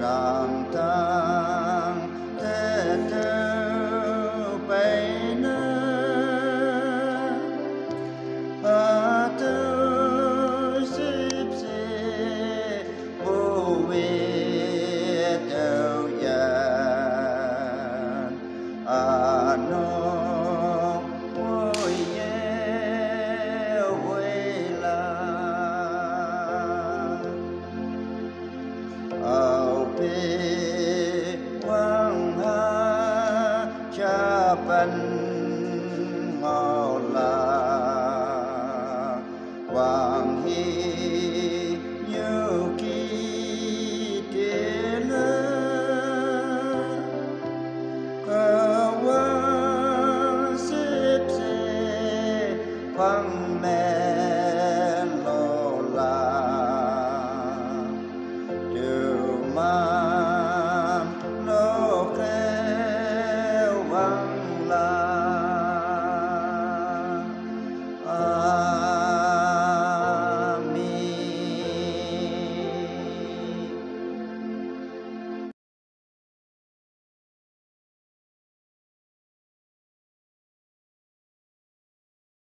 rằng thang thế theo bay nơi tôi xếp xe vô về theo dàn nó ôi yeah quê là ao pe quang ha cha pan ngò la quang hi như kỳ thế lơ cơ quan xếp xe phăng mẹ lo la điều mà